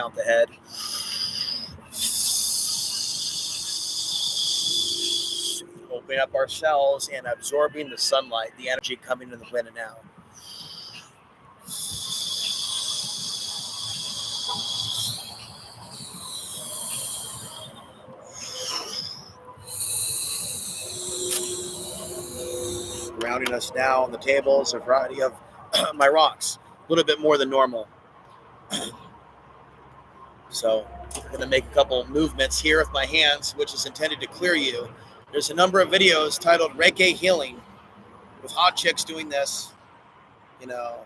out the head. Opening up our cells and absorbing the sunlight, the energy coming in the in and out. Surrounding us now on the table is a variety of my rocks, a little bit more than normal. So I'm going to make a couple movements here with my hands, which is intended to clear you. There's a number of videos titled Reiki Healing with hot chicks doing this. You know,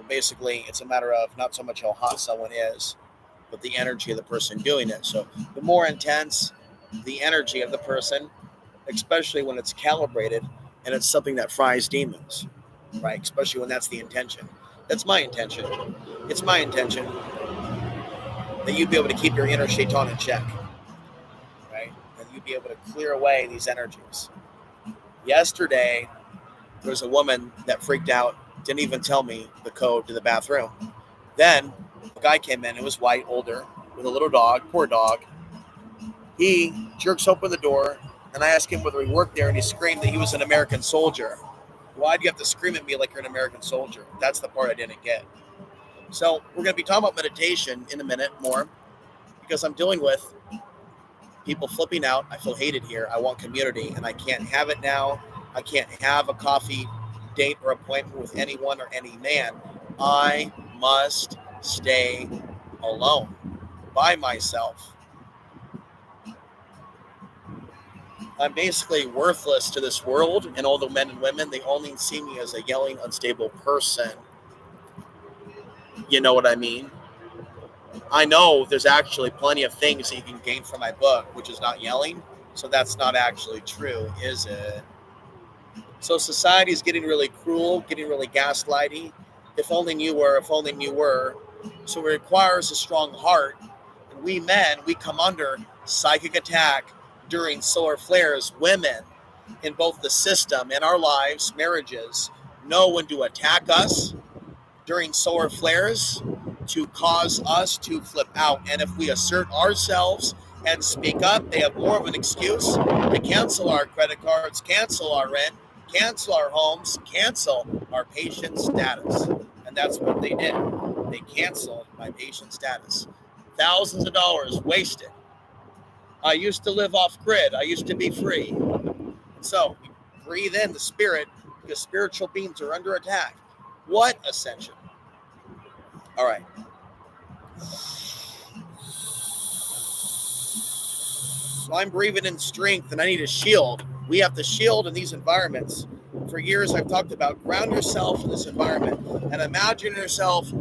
basically it's a matter of not so much how hot someone is, but the energy of the person doing it. So the more intense the energy of the person, especially when it's calibrated and it's something that fries demons, right? Especially when that's the intention. That's my intention. It's my intention that you'd be able to keep your inner shaitan in check, right? And you'd be able to clear away these energies. Yesterday, there was a woman that freaked out, didn't even tell me the code to the bathroom. Then a guy came in, it was white, older, with a little dog, poor dog. He jerks open the door, and I asked him whether he worked there, and he screamed that he was an American soldier. Why do you have to scream at me like you're an American soldier? That's the part I didn't get. So we're going to be talking about meditation in a minute more, because I'm dealing with people flipping out. I feel hated here. I want community, and I can't have it now. I can't have a coffee date or appointment with anyone or any man. I must stay alone by myself. I'm basically worthless to this world, and all the men and women, they only see me as a yelling, unstable person. You know what I mean? I know there's actually plenty of things that you can gain from my book, which is not yelling. So that's not actually true, is it? So society is getting really cruel, getting really gaslighty. If only you were, if only you were. So it requires a strong heart. And we men, we come under psychic attack during solar flares. Women in both the system and our lives, marriages, know when to attack us during solar flares to cause us to flip out. And if we assert ourselves and speak up, they have more of an excuse to cancel our credit cards, cancel our rent, cancel our homes, cancel our patient status. And that's what they did. They canceled my patient status. Thousands of dollars wasted. I used to live off grid. I used to be free. And so we breathe in the spirit, because spiritual beings are under attack. What ascension? All right. So I'm breathing in strength, and I need a shield. We have to shield in these environments. For years, I've talked about ground yourself in this environment and imagine yourself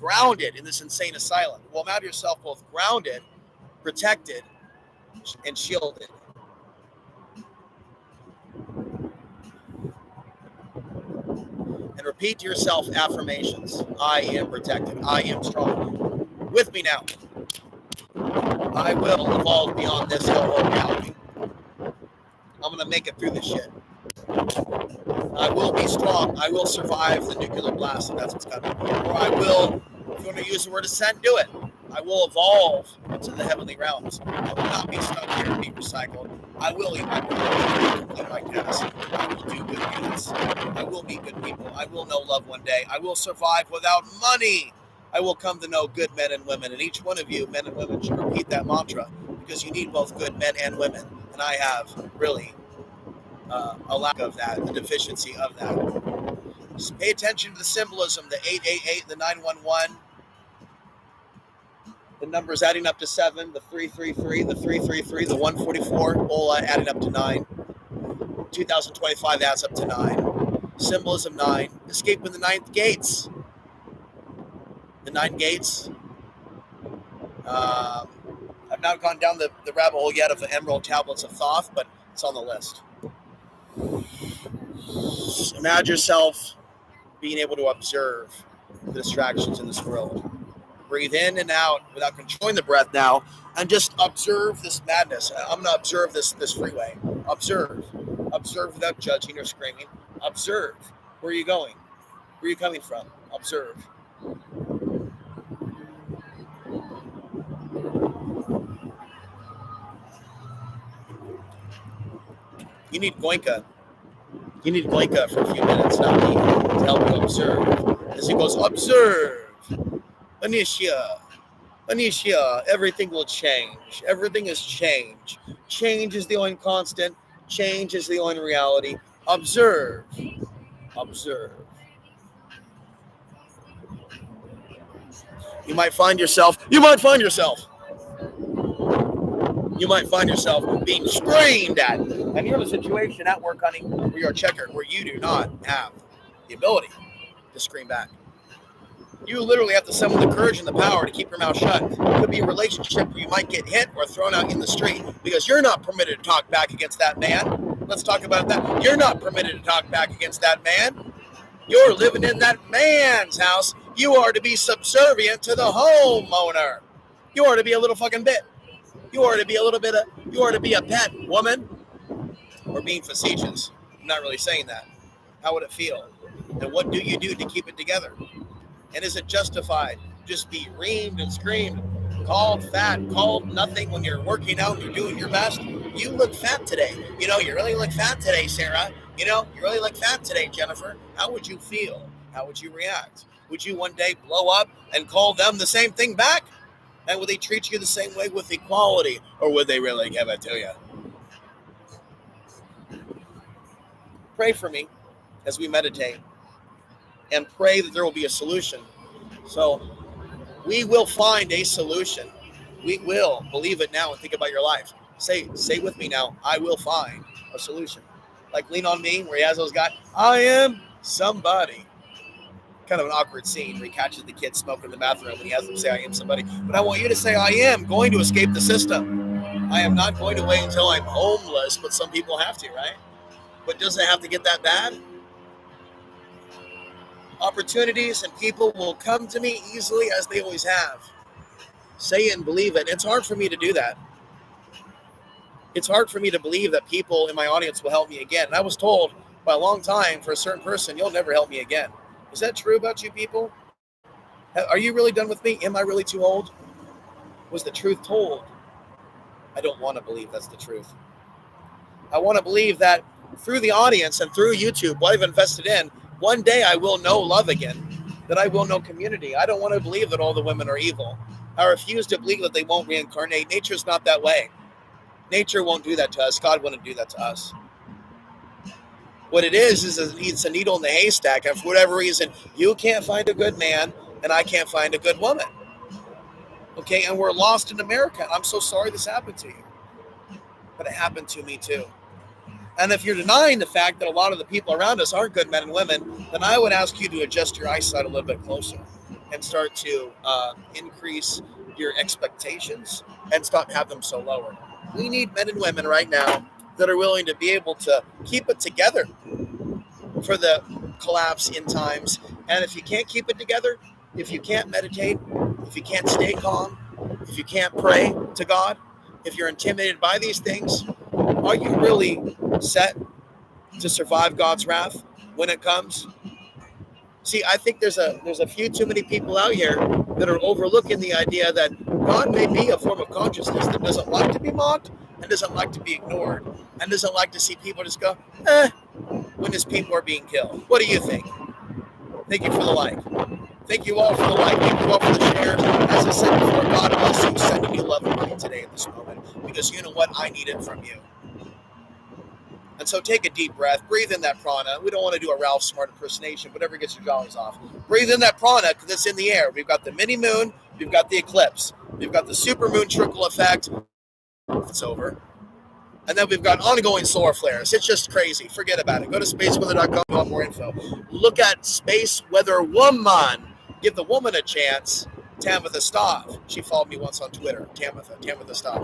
grounded in this insane asylum. Well, imagine yourself both grounded, protected, and shielded. And repeat to yourself affirmations. I am protected. I am strong. With me now. I will evolve beyond this hellhole reality. I'm going to make it through this shit. I will be strong. I will survive the nuclear blast, if that's what's coming. Or I will, if you want to use the word ascend, do it. I will evolve into the heavenly realms. I will not be stuck here and be recycled. I will eat my food. I will complete my task. I will do good deeds. I will meet good people. I will know love one day. I will survive without money. I will come to know good men and women. And each one of you, men and women, should repeat that mantra, because you need both good men and women. And I have really a lack of that, the deficiency of that. Just pay attention to the symbolism, the 888, the 911, the numbers adding up to 7, the 333, the 333, the 144, all adding up to 9. 2025 adds up to 9. Symbolism 9, escaping the 9th gates. The 9 gates. I've not gone down the rabbit hole yet of the Emerald Tablets of Thoth, but it's on the list. Imagine yourself being able to observe the distractions in this world. Breathe in and out without controlling the breath now, and just observe this madness. I'm going to observe this freeway. Observe. Observe without judging or screaming. Observe. Where are you going? Where are you coming from? Observe. You need Goenka. You need Goenka for a few minutes, not me, to help you observe. As he goes, observe. Anisha, everything will change. Everything is change. Change is the only constant. Change is the only reality. Observe. Observe. You might find yourself being screamed at. And you're in a situation at work, honey, where you're a checker, where you do not have the ability to scream back. You literally have to summon the courage and the power to keep your mouth shut. It could be a relationship where you might get hit or thrown out in the street because you're not permitted to talk back against that man. Let's talk about that. You're not permitted to talk back against that man. You're living in that man's house. You are to be subservient to the homeowner. You are to be a little fucking bit. You are to be a pet, woman. Or being facetious. I'm not really saying that. How would it feel? And what do you do to keep it together? And is it justified? Just be reamed and screamed, called fat, called nothing when you're working out and you're doing your best? You look fat today. You really look fat today, Sarah. You really look fat today, Jennifer. How would you feel? How would you react? Would you one day blow up and call them the same thing back? And would they treat you the same way with equality? Or would they really give it to you? Pray for me as we meditate. And pray that there will be a solution. So we will find a solution. We will. Believe it now and think about your life. Say with me now, I will find a solution. Like Lean on Me, where he has those guys, I am somebody. Kind of an awkward scene where he catches the kid smoking in the bathroom and he has them say, I am somebody. But I want you to say, I am going to escape the system. I am not going to wait until I'm homeless, but some people have to, right? But does it have to get that bad? Opportunities and people will come to me easily as they always have. Say it and believe it. It's hard for me to do that. It's hard for me to believe that people in my audience will help me again. And I was told by a long time for a certain person, you'll never help me again. Is that true about you people? Are you really done with me? Am I really too old? Was the truth told? I don't want to believe that's the truth. I want to believe that through the audience and through YouTube, what I've invested in, one day I will know love again, that I will know community. I don't want to believe that all the women are evil. I refuse to believe that they won't reincarnate. Nature's not that way. Nature won't do that to us. God wouldn't do that to us. What it is it's a needle in the haystack. And for whatever reason, you can't find a good man and I can't find a good woman. Okay, and we're lost in America. I'm so sorry this happened to you. But it happened to me too. And if you're denying the fact that a lot of the people around us aren't good men and women, then I would ask you to adjust your eyesight a little bit closer and start to increase your expectations and stop having them so lower. We need men and women right now that are willing to be able to keep it together for the collapse in times. And if you can't keep it together, if you can't meditate, if you can't stay calm, if you can't pray to God, if you're intimidated by these things, are you really set to survive God's wrath when it comes? See, I think there's a few too many people out here that are overlooking the idea that God may be a form of consciousness that doesn't like to be mocked and doesn't like to be ignored and doesn't like to see people just go, when his people are being killed. What do you think? Thank you for the like. Thank you all for the like. Thank you all for the shares. As I said before, God bless you, sending you love and light today at this moment, because you know what? I need it from you. And so take a deep breath. Breathe in that prana. We don't want to do a Ralph Smart impersonation. Whatever gets your jollies off. Breathe in that prana because it's in the air. We've got the mini moon. We've got the eclipse. We've got the super moon trickle effect. It's over. And then we've got ongoing solar flares. It's just crazy. Forget about it. Go to spaceweather.com to have more info. Look at Space Weather Woman. Give the woman a chance. Tamitha Stav. She followed me once on Twitter. Tamitha Stav.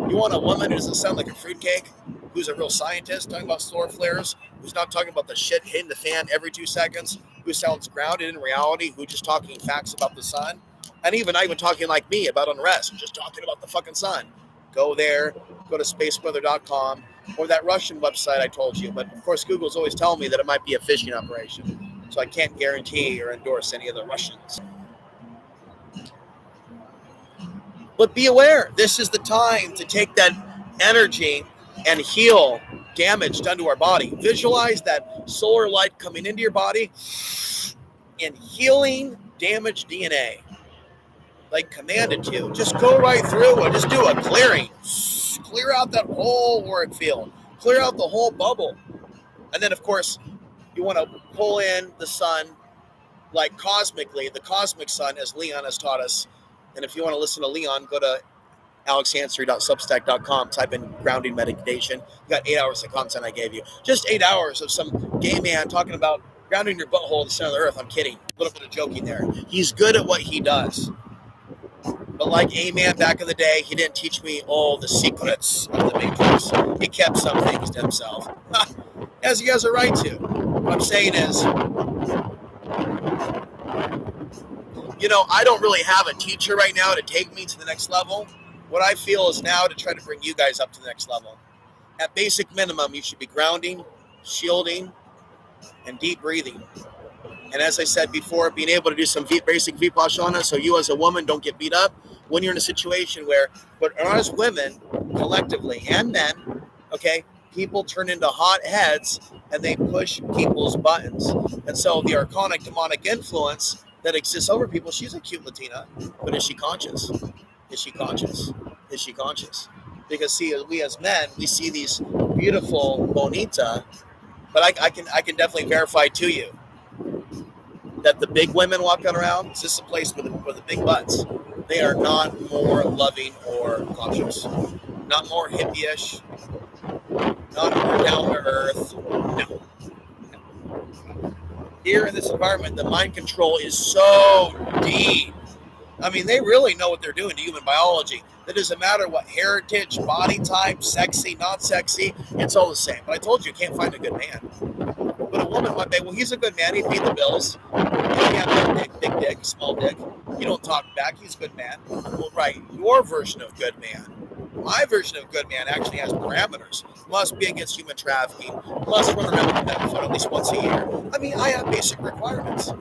You want a woman who doesn't sound like a fruitcake? Who's a real scientist talking about solar flares? Who's not talking about the shit hitting the fan every 2 seconds? Who sounds grounded in reality? Who's just talking facts about the sun? And even not even talking like me about unrest. Just talking about the fucking sun. Go there. Go to spaceweather.com or that Russian website I told you. But of course, Google's always telling me that it might be a phishing operation. So I can't guarantee or endorse any of the Russians. But be aware, this is the time to take that energy and heal damage done to our body. Visualize that solar light coming into your body and healing damaged DNA, like commanded to. Just go right through and just do a clearing. Clear out that whole auric field. Clear out the whole bubble. And then, of course, you want to pull in the sun, like cosmically, the cosmic sun, as Leon has taught us. And if you want to listen to Leon, go to alexhansery.substack.com, type in grounding meditation. You got 8 hours of content I gave you. Just 8 hours of some gay man talking about grounding your butthole in the center of the earth. I'm kidding. A little bit of joking there. He's good at what he does. But like A-Man back in the day, he didn't teach me all the secrets of the Matrix. He kept some things to himself. As he has a right to. What I'm saying is, I don't really have a teacher right now to take me to the next level. What I feel is now to try to bring you guys up to the next level. At basic minimum, you should be grounding, shielding, and deep breathing. And as I said before, being able to do some basic Vipassana so you as a woman don't get beat up when you're in a situation where, but as women, collectively, and men, okay, people turn into hot heads and they push people's buttons. And so the archonic demonic influence that exists over people, she's a cute Latina, but is she conscious? Is she conscious? Is she conscious? Because see, we as men, we see these beautiful bonita, but I can definitely verify to you that the big women walking around, it's just a place with the big butts. They are not more loving or conscious, not more hippie-ish, not more down to earth. No. Here in this environment, the mind control is so deep. I mean, they really know what they're doing to human biology. It doesn't matter what heritage, body type, sexy, not sexy, it's all the same. But I told you can't find a good man. But a woman might be, well, he's a good man, he paid the bills. You have big dick, small dick. You don't talk back, he's a good man. Well, right, your version of good man. My version of good man actually has parameters. Must be against human trafficking. Must run around with a megaphone at least once a year. I mean, I have basic requirements.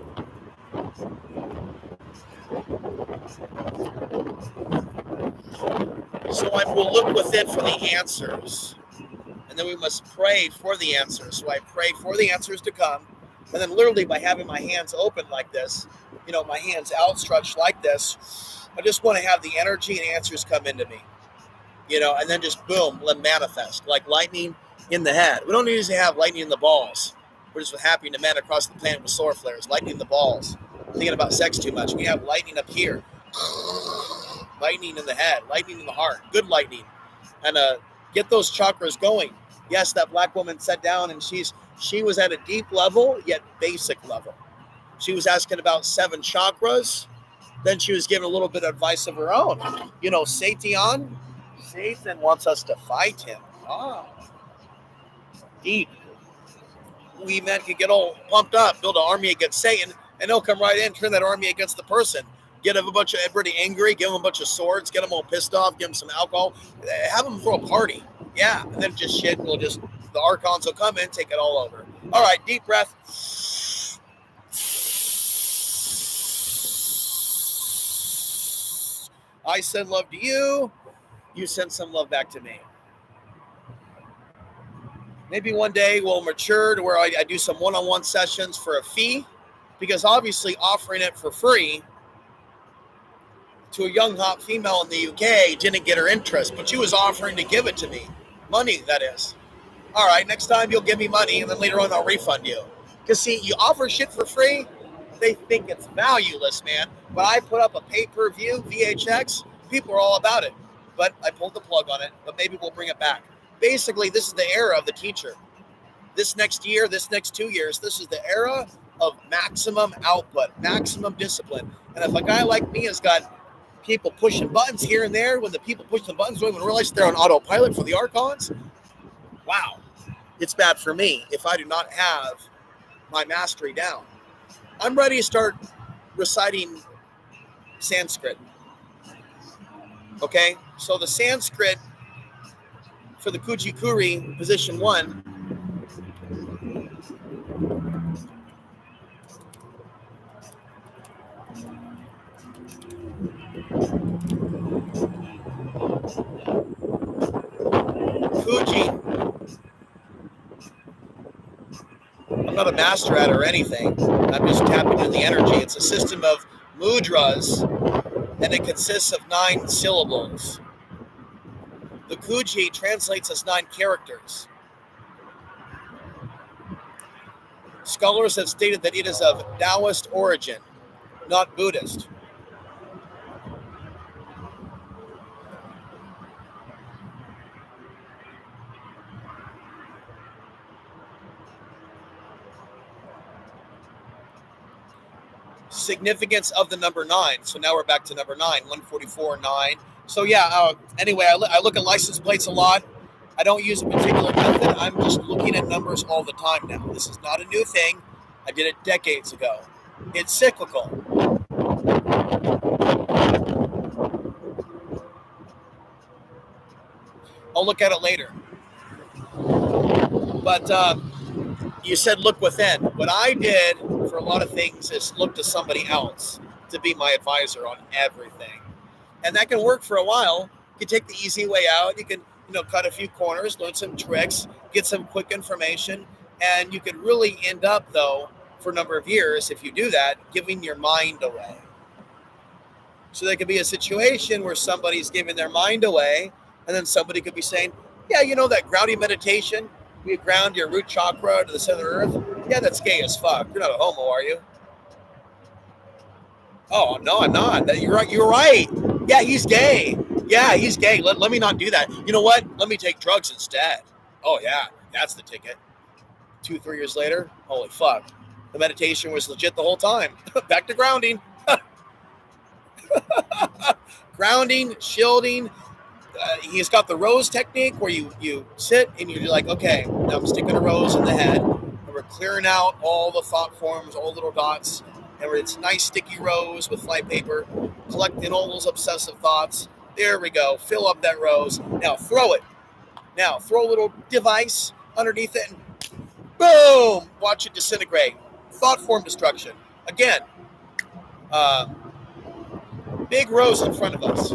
So I will look within for the answers. And then we must pray for the answers. So I pray for the answers to come. And then literally by having my hands open like this, my hands outstretched like this, I just want to have the energy and answers come into me. And then just boom, let manifest. Like lightning in the head. We don't usually have lightning in the balls. We're just happening to men across the planet with solar flares. Lightning in the balls. Thinking about sex too much. We have lightning up here. Lightning in the head. Lightning in the heart. Good lightning. And get those chakras going. Yes, that black woman sat down and she was at a deep level, yet basic level. She was asking about 7 chakras. Then she was giving a little bit of advice of her own. Satan wants us to fight him. Deep. We men can get all pumped up, build an army against Satan, and they'll come right in, turn that army against the person. Get a bunch of everybody angry, give them a bunch of swords, get them all pissed off, give them some alcohol, have them throw a party. Yeah, and then just shit the archons will come in, take it all over. All right, deep breath. I send love to you. You send some love back to me. Maybe one day we'll mature to where I do some one-on-one sessions for a fee, because obviously offering it for free to a young hot female in the UK didn't get her interest, but she was offering to give it to me. Money, that is. All right, next time you'll give me money, and then later on I'll refund you. Because see, you offer shit for free, they think it's valueless, man. When I put up a pay-per-view, VHX, people are all about it. But I pulled the plug on it, but maybe we'll bring it back. Basically, this is the era of the teacher. This next year, this next 2 years, this is the era of maximum output, maximum discipline. And if a guy like me has got people pushing buttons here and there, when the people push the buttons don't even realize they're on autopilot for the archons, wow, it's bad for me if I do not have my mastery down. I'm ready to start reciting Sanskrit. Okay, so the Sanskrit for the Kuchikuri, position 1, Kuji I'm not a master at it or anything. I'm just tapping into the energy. It's a system of mudras, and it consists of 9 syllables. The Kuji translates as 9 characters. Scholars have stated that it is of Taoist origin, not Buddhist. Significance of the number 9. So now we're back to number 9, 144, 9. So yeah, anyway, I look at license plates a lot. I don't use a particular method. I'm just looking at numbers all the time now. This is not a new thing. I did it decades ago. It's cyclical. I'll look at it later. But you said look within. What I did for a lot of things is look to somebody else to be my advisor on everything. And that can work for a while. You can take the easy way out. You can, cut a few corners, learn some tricks, get some quick information. And you could really end up, though, for a number of years, if you do that, giving your mind away. So there could be a situation where somebody's giving their mind away, and then somebody could be saying, yeah, that grounding meditation, you ground your root chakra to the center of the earth. Yeah, that's gay as fuck. You're not a homo, are you? Oh, no, I'm not. You're right. You're right. Yeah, he's gay. Yeah, he's gay. Let me not do that. You know what? Let me take drugs instead. Oh, yeah, that's the ticket. 2-3 years later, holy fuck. The meditation was legit the whole time. Back to grounding. Grounding, shielding. He's got the rose technique where you sit and you're like, okay, now I'm sticking a rose in the head. And we're clearing out all the thought forms, all the little dots. And it's nice sticky rose with fly paper, collecting all those obsessive thoughts. There we go. Fill up that rose. Now throw it. Now throw a little device underneath it and boom! Watch it disintegrate. Thought form destruction. Again, big rose in front of us.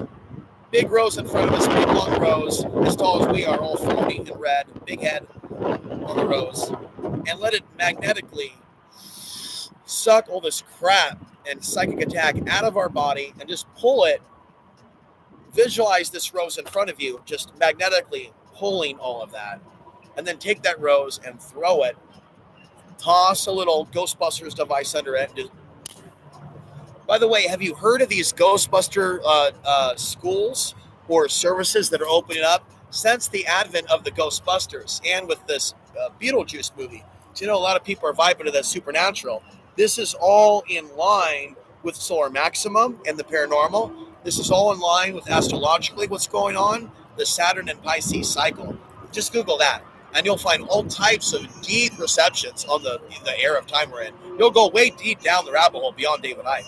Big rose in front of us, big long rose, as tall as we are, all floating in red, big head on the rose. And let it magnetically suck all this crap and psychic attack out of our body and just pull it. Visualize this rose in front of you, just magnetically pulling all of that. And then take that rose and throw it. Toss a little Ghostbusters device under it. By the way, have you heard of these Ghostbuster schools or services that are opening up since the advent of the Ghostbusters and with this Beetlejuice movie? So, a lot of people are vibing to that supernatural. This is all in line with Solar Maximum and the paranormal. This is all in line with astrologically what's going on, the Saturn and Pisces cycle. Just Google that, and you'll find all types of deep perceptions on the era of time we're in. You'll go way deep down the rabbit hole beyond David Icke.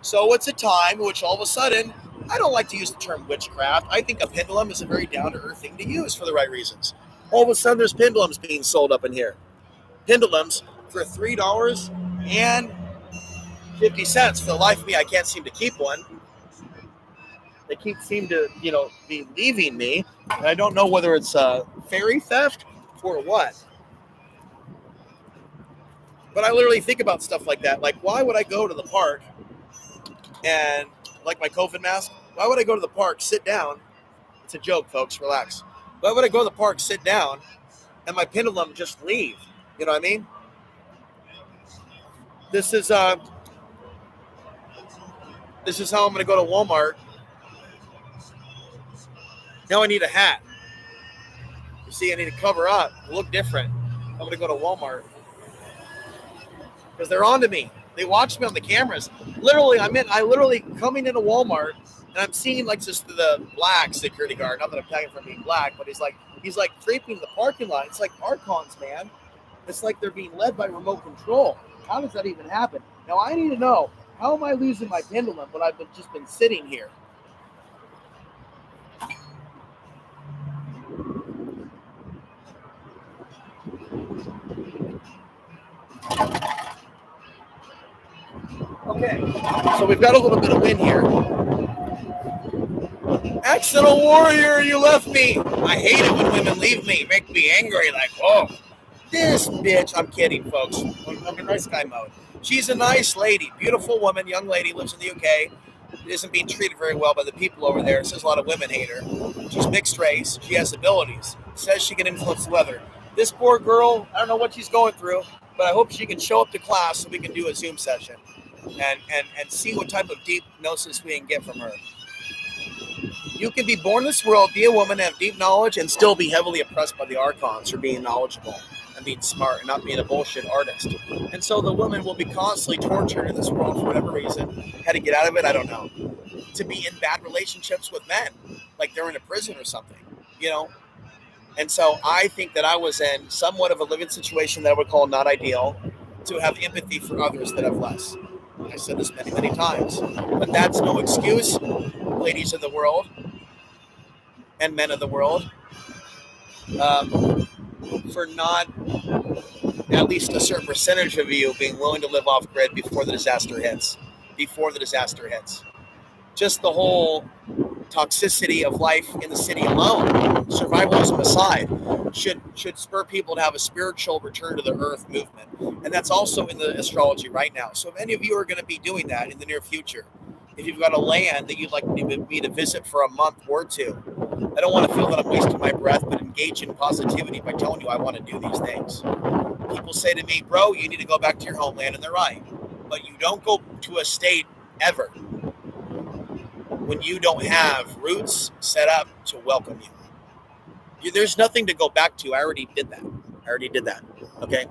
So it's a time in which all of a sudden, I don't like to use the term witchcraft. I think a pendulum is a very down-to-earth thing to use for the right reasons. All of a sudden, there's pendulums being sold up in here. Pendulums for $3.50. For the life of me, I can't seem to keep one. They seem to, be leaving me. And I don't know whether it's fairy theft or what. But I literally think about stuff like that. Like, why would I go to the park and, like my COVID mask, why would I go to the park, sit down? It's a joke, folks. Relax. Why would I go to the park, sit down, and my pendulum just leave? You know what I mean? This is how I'm going to go to Walmart. Now I need a hat. You see, I need to cover up, look different. I'm going to go to Walmart because they're onto me. They watch me on the cameras. Literally, I literally coming into Walmart and I'm seeing like just the black security guard. Not that I'm tagging for being black, but he's like creeping the parking lot. It's like Archons, man. It's like they're being led by remote control. How does that even happen? Now I need to know, how am I losing my pendulum when I've just been sitting here? Okay, so we've got a little bit of wind here. Accidental warrior, you left me. I hate it when women leave me. Make me angry, like, oh. This bitch, I'm kidding, folks. I'm in nice guy mode. She's a nice lady, beautiful woman, young lady, lives in the UK. Isn't being treated very well by the people over there. Says a lot of women hate her. She's mixed race. She has abilities. Says she can influence the weather. This poor girl, I don't know what she's going through, but I hope she can show up to class so we can do a Zoom session and see what type of deep gnosis we can get from her. You can be born in this world, be a woman, have deep knowledge, and still be heavily oppressed by the archons for being knowledgeable and being smart and not being a bullshit artist. And so the woman will be constantly tortured in this world for whatever reason. How to get out of it, I don't know. To be in bad relationships with men, like they're in a prison or something, you know? And so I think that I was in somewhat of a living situation that I would call not ideal, to have empathy for others that have less. I said this many, many times. But that's no excuse, ladies of the world and men of the world, for not at least a certain percentage of you being willing to live off grid before the disaster hits. Before the disaster hits. Just the whole toxicity of life in the city alone, survivalism aside, should spur people to have a spiritual return to the earth movement. And that's also in the astrology right now. So if any of you are going to be doing that in the near future, if you've got a land that you'd like me to visit for a month or two, I don't want to feel that I'm wasting my breath, but engage in positivity by telling you I want to do these things. People say to me, bro, you need to go back to your homeland, and they're right. But you don't go to a state ever when you don't have roots set up to welcome you. There's nothing to go back to. I already did that. Okay?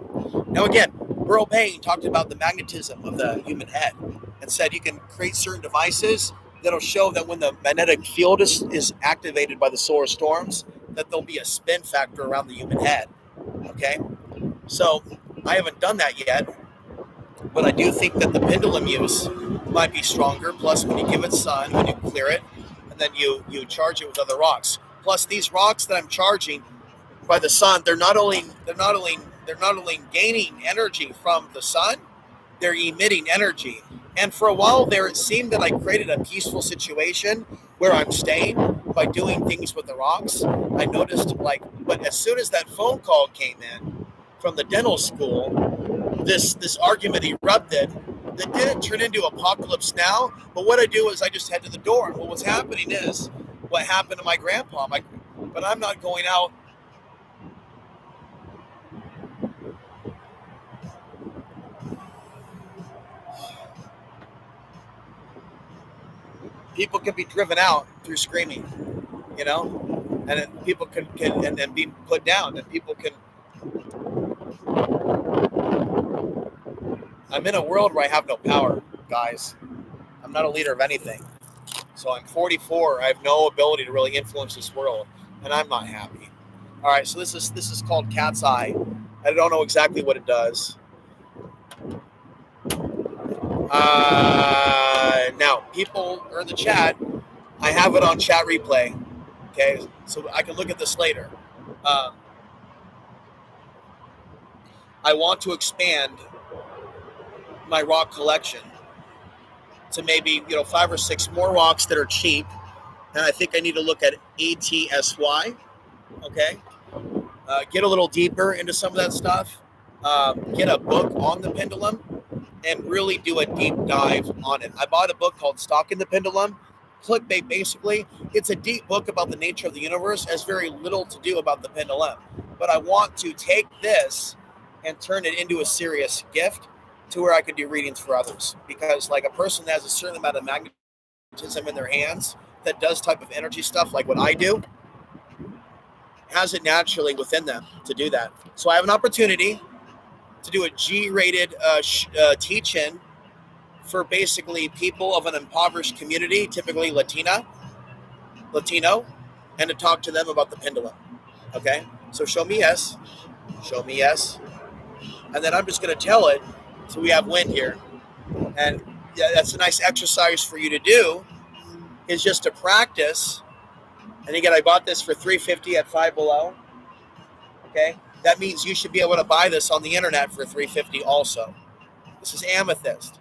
Now, again, Burl Payne talked about the magnetism of the human head and said you can create certain devices that'll show that when the magnetic field is activated by the solar storms, that there'll be a spin factor around the human head. Okay? So I haven't done that yet, but I do think that the pendulum use might be stronger. Plus, when you give it sun, when you clear it, and then you charge it with other rocks. Plus, these rocks that I'm charging by the sun, they're not only gaining energy from the sun, they're emitting energy. And for a while there, it seemed that I created a peaceful situation where I'm staying by doing things with the rocks. I noticed, but as soon as that phone call came in from the dental school, this argument erupted that didn't turn into Apocalypse Now. But what I do is I just head to the door. And what's happening is what happened to my grandpa. But I'm not going out. People can be driven out through screaming, and people can and be put down, and people can. I'm in a world where I have no power, guys. I'm not a leader of anything. So I'm 44. I have no ability to really influence this world, and I'm not happy. All right, so this is called Cat's Eye. I don't know exactly what it does. Now, people are in the chat. I have it on chat replay. Okay, so I can look at this later. I want to expand my rock collection to maybe 5 or 6 more rocks that are cheap, and I think I need to look at ATSY. Okay, get a little deeper into some of that stuff. Get a book on the pendulum and really do a deep dive on it. I bought a book called Stalking the Pendulum. Clickbait, basically. It's a deep book about the nature of the universe. It has very little to do about the pendulum. But I want to take this and turn it into a serious gift to where I could do readings for others. Because like a person that has a certain amount of magnetism in their hands that does type of energy stuff like what I do, has it naturally within them to do that. So I have an opportunity to do a G-rated teach-in for basically people of an impoverished community, typically Latino, and to talk to them about the pendulum. Okay? So show me yes. And then I'm just going to tell it. So we have wind here. And that's a nice exercise for you to do, is just to practice. And again, I bought this for $3.50 at Five Below. Okay? That means you should be able to buy this on the internet for $3.50 also. This is amethyst.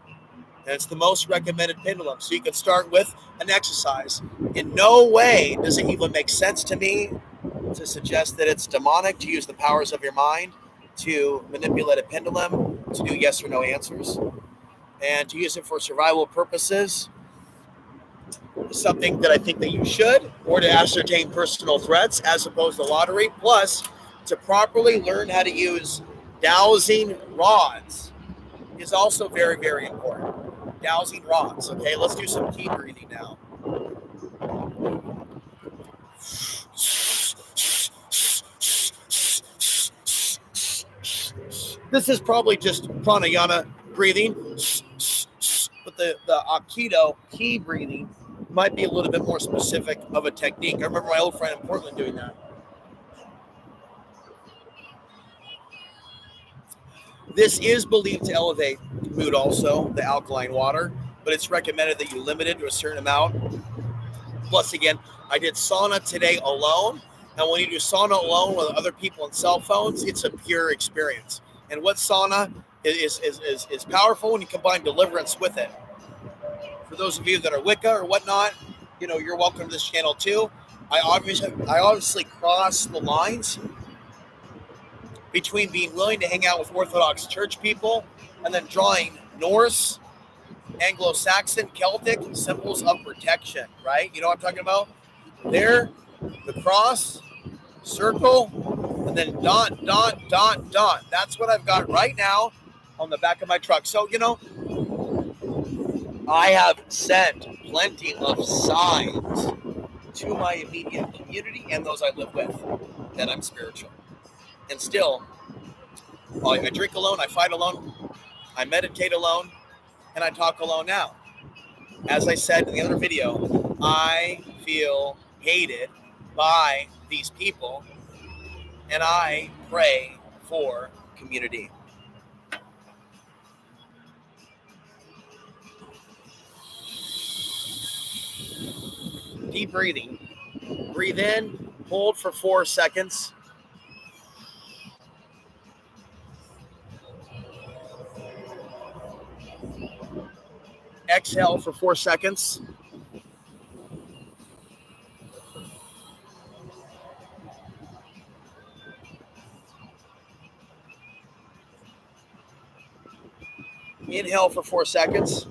And it's the most recommended pendulum. So you can start with an exercise. In no way does it even make sense to me to suggest that it's demonic to use the powers of your mind. to manipulate a pendulum to do yes or no answers, and to use it for survival purposes is something that I think that you should, or to ascertain personal threats as opposed to lottery. Plus, to properly learn how to use dowsing rods is also very, very important. Dowsing rods. Okay, let's do some deep breathing now. This is probably just pranayama breathing, but the Aikido ki breathing might be a little bit more specific of a technique. I remember my old friend in Portland doing that. This is believed to elevate mood also, the alkaline water, but it's recommended that you limit it to a certain amount. Plus, again, I did sauna today alone, and when you do sauna alone with other people and cell phones, it's a pure experience. And what sauna is powerful when you combine deliverance with it. For those of you that are Wicca or whatnot, you're welcome to this channel too. I obviously cross the lines between being willing to hang out with Orthodox church people and then drawing Norse, Anglo-Saxon, Celtic symbols of protection, right? You know what I'm talking about? There, the cross, circle, and then dot, dot, dot, dot. That's what I've got right now on the back of my truck. So, I have sent plenty of signs to my immediate community and those I live with that I'm spiritual. And still, I drink alone, I fight alone, I meditate alone, and I talk alone now. As I said in the other video, I feel hated by these people, and I pray for community. Deep breathing. Breathe in, hold for 4 seconds. Exhale for 4 seconds. Inhale for 4 seconds.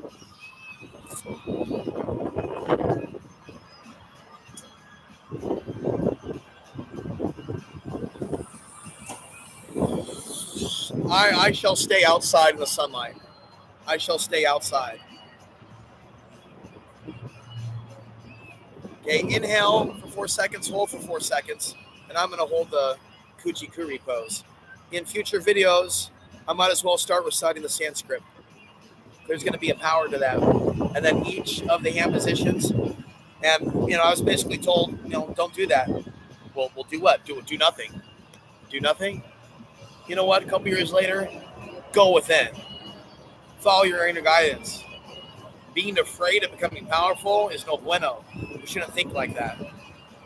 I shall stay outside in the sunlight. I shall stay outside. Okay, inhale for 4 seconds, hold for 4 seconds, and I'm going to hold the Kuchi-Kuri pose. In future videos, I might as well start reciting the Sanskrit. There's going to be a power to that. And then each of the hand positions, and, I was basically told, don't do that. Well, we'll do what? Do nothing. Do nothing? You know what? A couple years later, go within. Follow your inner guidance. Being afraid of becoming powerful is no bueno. We shouldn't think like that.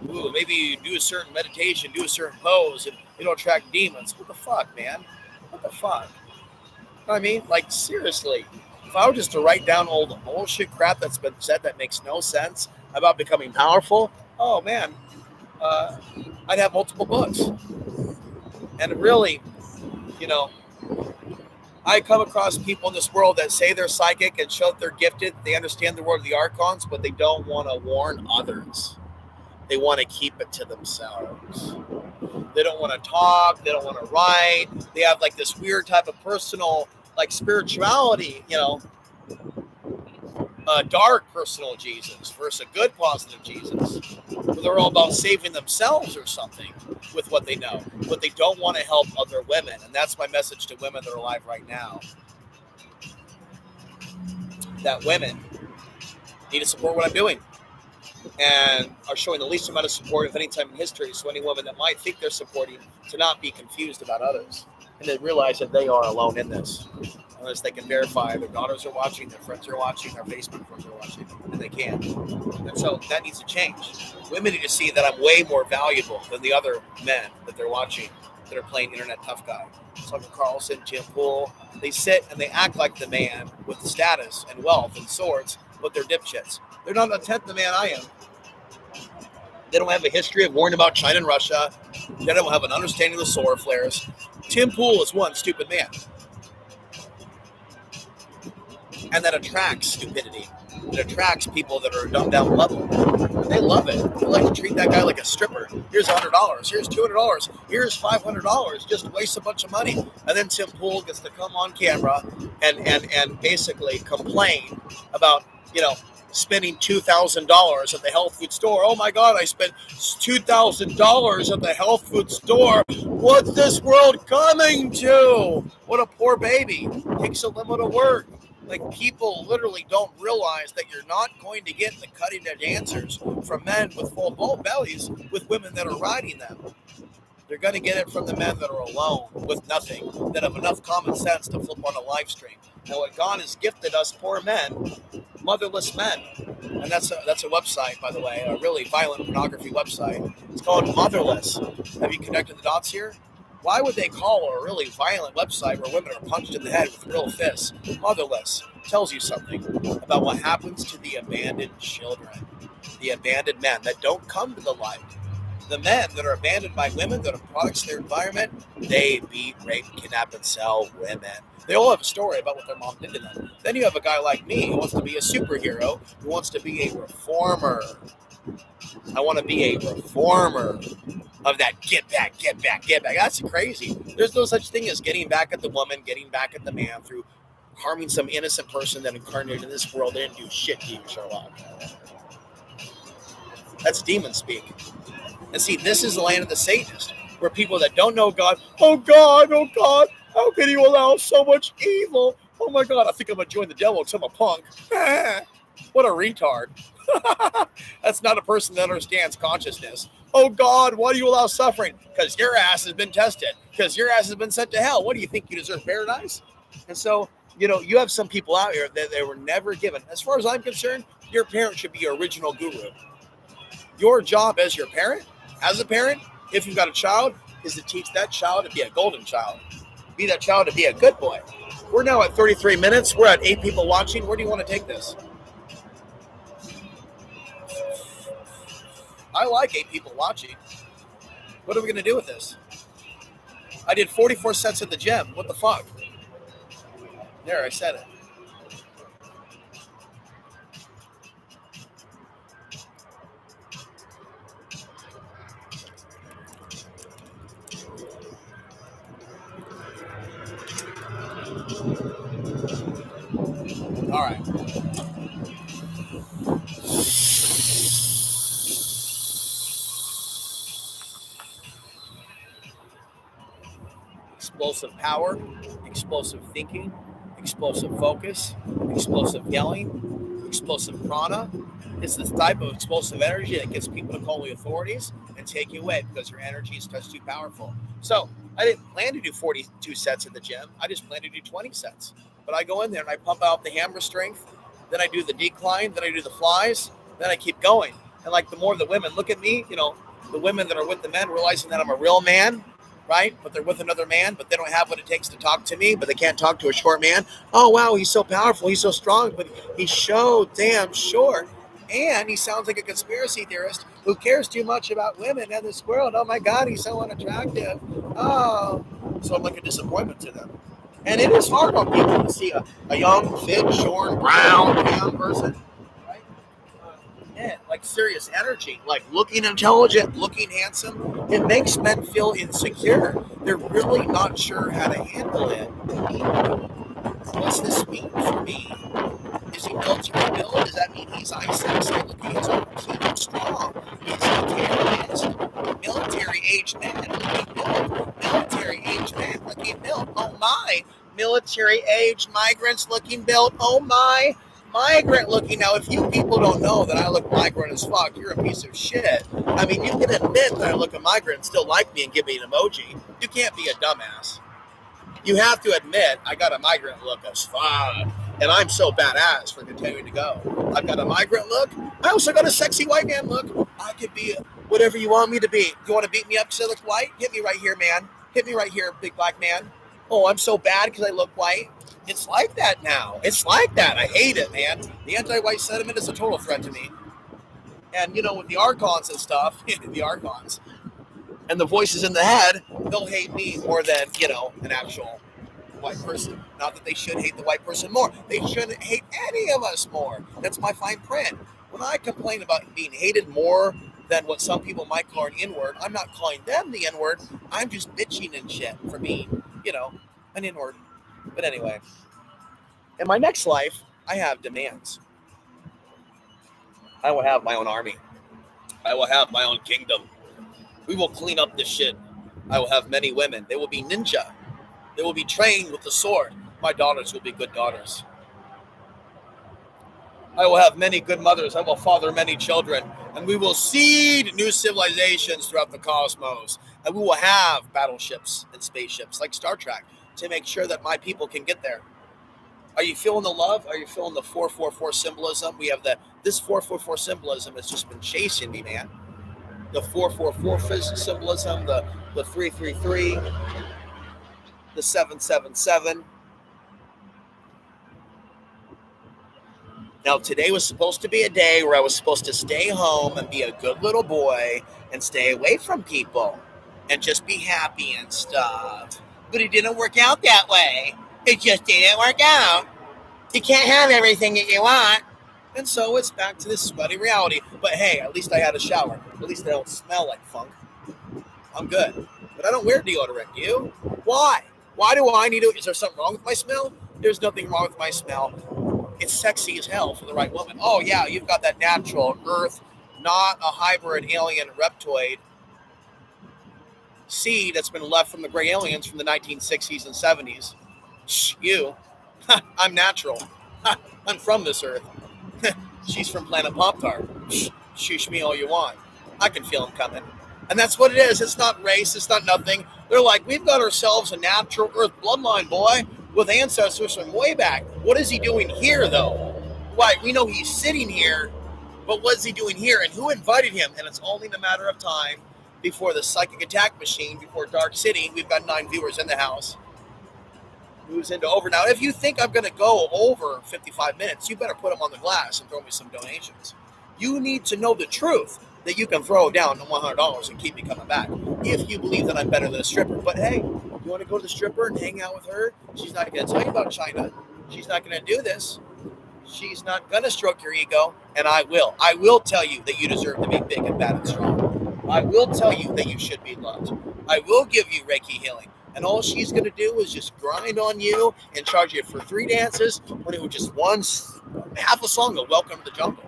Ooh, maybe you do a certain meditation, do a certain pose, and it'll attract demons. What the fuck, man? What the fuck? You know what I mean? Like, seriously. If I were just to write down all the bullshit crap that's been said that makes no sense about becoming powerful, oh, man, I'd have multiple books. And really, I come across people in this world that say they're psychic and show that they're gifted. They understand the word of the archons, but they don't want to warn others. They want to keep it to themselves. They don't want to talk. They don't want to write. They have like this weird type of personal, like spirituality, dark personal Jesus versus a good positive Jesus. They're all about saving themselves or something with what they know, but they don't want to help other women. And that's my message to women that are alive right now. That women need to support what I'm doing and are showing the least amount of support of any time in history. So any woman that might think they're supporting, to not be confused about others and to realize that they are alone in this. Unless they can verify their daughters are watching, their friends are watching, their Facebook friends are watching, and they can. And so that needs to change. Women need to see that I'm way more valuable than the other men that they're watching that are playing internet tough guy. Tucker Carlson, Jim Poole, they sit and they act like the man with status and wealth and swords, but they're dipshits. They're not a tenth the man I am. They don't have a history of worrying about China and Russia. They don't have an understanding of the solar flares. Tim Pool is one stupid man. And that attracts stupidity. It attracts people that are dumbed down level. They love it. They like to treat that guy like a stripper. Here's $100. Here's $200. Here's $500. Just waste a bunch of money. And then Tim Pool gets to come on camera and basically complain about, spending $2,000 at the health food store. Oh my God, I spent $2,000 at the health food store. What's this world coming to? What a poor baby. Takes a limit of work. Like, people literally don't realize that you're not going to get the cutting edge answers from men with full bellies with women that are riding them. They're going to get it from the men that are alone with nothing, that have enough common sense to flip on a live stream. Now, what God has gifted us poor men, motherless men, and that's a website, by the way, a really violent pornography website. It's called Motherless. Have you connected the dots here? Why would they call a really violent website where women are punched in the head with real fists Motherless? Tells you something about what happens to the abandoned children, the abandoned men that don't come to the light. The men that are abandoned by women that are products of their environment, they beat, rape, kidnap, and sell women. They all have a story about what their mom did to them. Then you have a guy like me who wants to be a superhero, who wants to be a reformer. I want to be a reformer of that get back, get back, get back. That's crazy. There's no such thing as getting back at the woman, getting back at the man through harming some innocent person that incarnated in this world. They didn't do shit to you, Sherlock. That's demon speak. And see, this is the land of the Satanist, where people that don't know God, oh God, how can you allow so much evil? Oh my God, I think I'm going to join the devil because I'm a punk. What a retard. That's not a person that understands consciousness. Oh God, why do you allow suffering? Because your ass has been tested. Because your ass has been sent to hell. What do you think? You deserve paradise? And so, you have some people out here that they were never given. As far as I'm concerned, your parent should be your original guru. Your job as a parent, if you've got a child, is to teach that child to be a golden child. Be that child to be a good boy. We're now at 33 minutes. We're at 8 people watching. Where do you want to take this? I like 8 people watching. What are we going to do with this? I did 44 sets at the gym. What the fuck? There, I said it. All right. Explosive power, explosive thinking, explosive focus, explosive yelling, explosive prana. It's this type of explosive energy that gets people to call the authorities and take you away because your energy is just too powerful. So I didn't plan to do 42 sets in the gym. I just planned to do 20 sets. But I go in there and I pump out the hammer strength. Then I do the decline. Then I do the flies. Then I keep going. And like, the more the women look at me, the women that are with the men realizing that I'm a real man, right? But they're with another man, but they don't have what it takes to talk to me, but they can't talk to a short man. Oh, wow, he's so powerful. He's so strong, but he's so damn short. And he sounds like a conspiracy theorist who cares too much about women in this world. Oh, my God, he's so unattractive. Oh, so I'm like a disappointment to them. And it is hard on people to see a young, fit, short, brown person, right? Like serious energy, like looking intelligent, looking handsome. It makes men feel insecure. They're really not sure how to handle it. What's this mean for me? Is he military built? Does that mean he's eye-sexy looking? He's cute, strong. Is he terrorist? Military-aged man looking built. Military-aged man looking built. Oh my. Military-aged migrants looking built. Oh my. Migrant looking. Now, if you people don't know that I look migrant as fuck, you're a piece of shit. I mean, you can admit that I look a migrant and still like me and give me an emoji. You can't be a dumbass. You have to admit I got a migrant look as fuck. And I'm so badass for continuing to go. I've got a migrant look. I also got a sexy white man look. I could be whatever you want me to be. You want to beat me up because I look white? Hit me right here, man. Hit me right here, big black man. Oh, I'm so bad because I look white. It's like that now. It's like that. I hate it, man. The anti-white sentiment is a total threat to me. And, with the archons and stuff, the archons and the voices in the head, they'll hate me more than, an actual white person. Not that they should hate the white person more. They shouldn't hate any of us more. That's my fine print. When I complain about being hated more than what some people might call an N-word, I'm not calling them the N-word. I'm just bitching and shit for being, an N-word. But anyway, in my next life, I have demands. I will have my own army. I will have my own kingdom. We will clean up this shit. I will have many women. They will be ninja. They will be trained with the sword. My daughters will be good daughters. I will have many good mothers. I will father many children. And we will seed new civilizations throughout the cosmos. And we will have battleships and spaceships like Star Trek to make sure that my people can get there. Are you feeling the love? Are you feeling the 444 symbolism? We have this 444 symbolism has just been chasing me, man. The 444 symbolism, the 333, the 777. Now, today was supposed to be a day where I was supposed to stay home and be a good little boy and stay away from people and just be happy and stuff. But it didn't work out that way. It just didn't work out. You can't have everything that you want. And so it's back to this sweaty reality. But hey, at least I had a shower. At least I don't smell like funk. I'm good. But I don't wear deodorant. Do you? Why? Why do I need to? Is there something wrong with my smell? There's nothing wrong with my smell. It's sexy as hell for the right woman. Oh, yeah, you've got that natural earth, not a hybrid alien reptoid seed that's been left from the gray aliens from the 1960s and 70s. Shh, you. I'm natural. I'm from this earth. She's from Planet Pop-Tart. Shush me all you want. I can feel them coming. And that's what it is. It's not race. It's not nothing. They're like, we've got ourselves a natural earth bloodline, boy, with ancestors from way back. What is he doing here, though? Why, we know he's sitting here, but what's he doing here? And who invited him? And it's only a matter of time before the psychic attack machine, before Dark City. We've got 9 viewers in the house. Moves into over. Now, if you think I'm going to go over 55 minutes, you better put them on the glass and throw me some donations. You need to know the truth that you can throw down $100 and keep me coming back if you believe that I'm better than a stripper. But hey, you want to go to the stripper and hang out with her? She's not going to tell you about China. She's not going to do this. She's not going to stroke your ego, and I will. I will tell you that you deserve to be big and bad and strong. I will tell you that you should be loved. I will give you Reiki healing. And all she's going to do is just grind on you and charge you for 3 dances when it was just half a song of Welcome to the Jungle.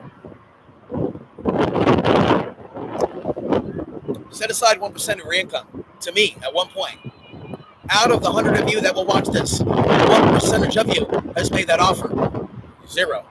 Set aside 1% of your income to me at one point. Out of the 100 of you that will watch this, what percentage of you has made that offer? 0.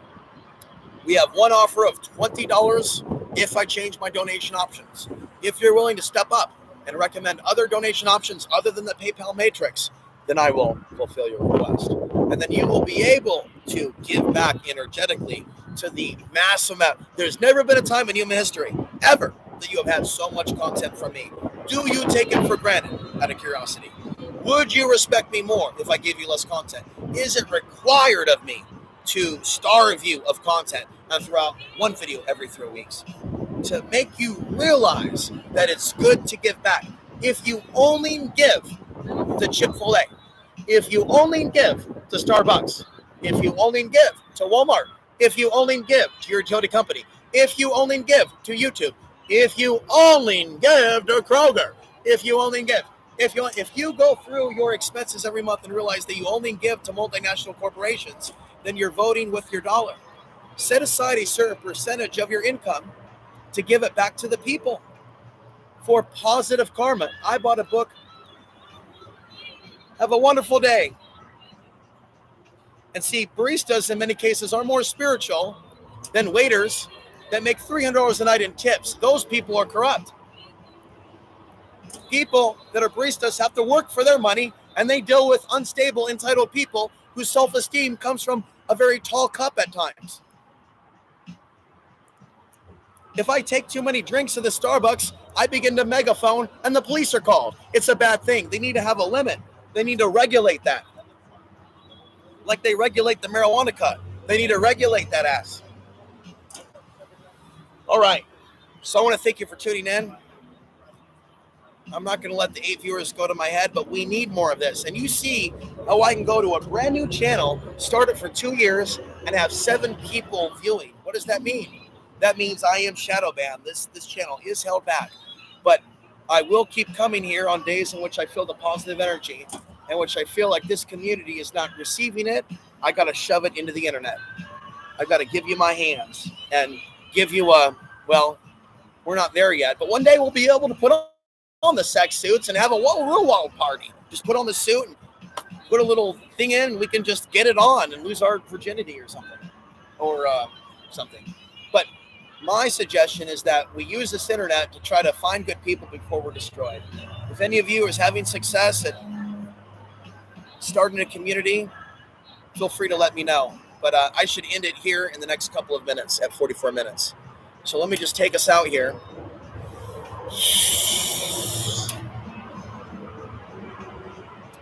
We have one offer of $20 if I change my donation options. If you're willing to step up and recommend other donation options other than the PayPal matrix, then I will fulfill your request. And then you will be able to give back energetically to the mass amount. There's never been a time in human history, ever, that you have had so much content from me. Do you take it for granted, out of curiosity? Would you respect me more if I gave you less content? Is it required of me to starve you of content and throw out one video every 3 weeks? To make you realize that it's good to give back. If you only give to Chick-fil-A, if you only give to Starbucks, if you only give to Walmart, if you only give to your utility company, if you only give to YouTube, if you only give to Kroger, if you only give, if you go through your expenses every month and realize that you only give to multinational corporations, then you're voting with your dollar. Set aside a certain percentage of your income to give it back to the people for positive karma. I bought a book. Have a wonderful day. And see, baristas in many cases are more spiritual than waiters that make $300 a night in tips. Those people are corrupt. People that are baristas have to work for their money, and they deal with unstable, entitled people whose self-esteem comes from a very tall cup at times. If I take too many drinks at the Starbucks, I begin to megaphone and the police are called. It's a bad thing. They need to have a limit. They need to regulate that. Like they regulate the marijuana cut. They need to regulate that ass. All right. So I want to thank you for tuning in. I'm not going to let the 8 viewers go to my head, but we need more of this. And you see how I can go to a brand new channel, start it for 2 years, and have 7 people viewing. What does that mean? That means I am shadow banned. This channel is held back. But I will keep coming here on days in which I feel the positive energy, in which I feel like this community is not receiving it. I got to shove it into the internet. I got to give you my hands and give you well, we're not there yet, but one day we'll be able to put on the sex suits and have a real wild party. Just put on the suit and put a little thing in, and we can just get it on and lose our virginity or something, something. But my suggestion is that we use this internet to try to find good people before we're destroyed. If any of you is having success at starting a community, feel free to let me know. But I should end it here in the next couple of minutes at 44 minutes. So let me just take us out here.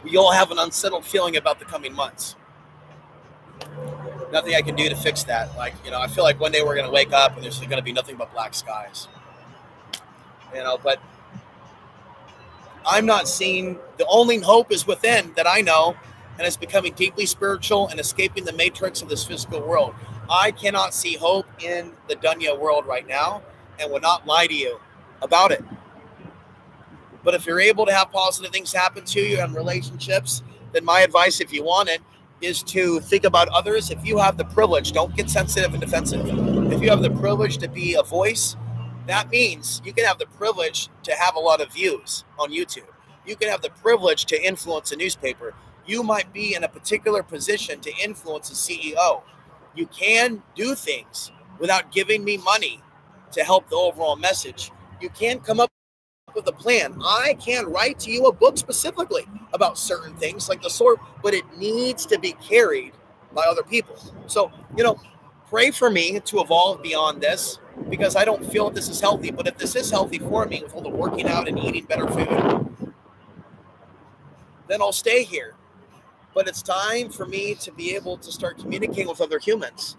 We all have an unsettled feeling about the coming months. Nothing I can do to fix that. I feel like one day we're going to wake up and there's going to be nothing but black skies. But I'm not seeing, the only hope is within that I know, and it's becoming deeply spiritual and escaping the matrix of this physical world. I cannot see hope in the Dunya world right now and will not lie to you about it. But if you're able to have positive things happen to you in relationships, then my advice, if you want it, is to think about others. If you have the privilege, don't get sensitive and defensive. If you have the privilege to be a voice, that means you can have the privilege to have a lot of views on YouTube. You can have the privilege to influence a newspaper. You might be in a particular position to influence a CEO. You can do things without giving me money to help the overall message. You can come up with a plan. I can write to you a book specifically about certain things like the sword, but it needs to be carried by other people. So, pray for me to evolve beyond this, because I don't feel that this is healthy. But if this is healthy for me with all the working out and eating better food, then I'll stay here. But it's time for me to be able to start communicating with other humans.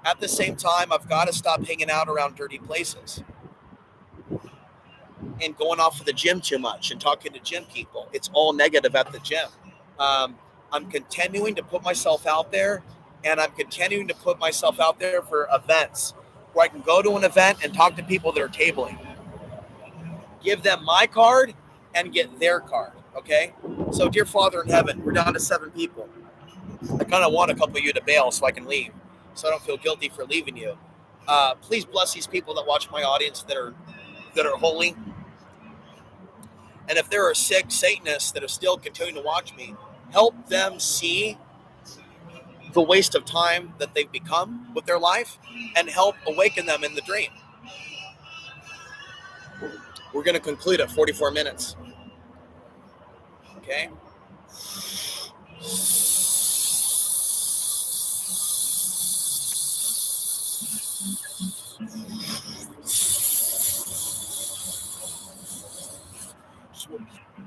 At the same time, I've got to stop hanging out around dirty places and going off to the gym too much and talking to gym people. It's all negative at the gym. I'm continuing to put myself out there, and I'm continuing to put myself out there for events where I can go to an event and talk to people that are tabling. Give them my card and get their card, okay? So, dear Father in heaven, we're down to 7 people. I kind of want a couple of you to bail so I can leave, so I don't feel guilty for leaving you. Please bless these people that watch my audience that are holy. And if there are sick Satanists that are still continuing to watch me, help them see the waste of time that they've become with their life and help awaken them in the dream. We're going to conclude at 44 minutes. Okay?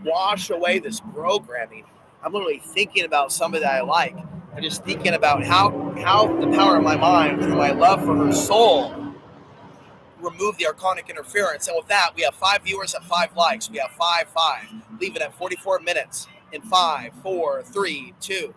Wash away this programming. I'm literally thinking about somebody that I like. I'm just thinking about how the power of my mind, through my love for her soul, remove the archonic interference. And with that, we have 5 viewers at 5 likes. We have 5. Leave it at 44 minutes in 5, 4, 3, 2.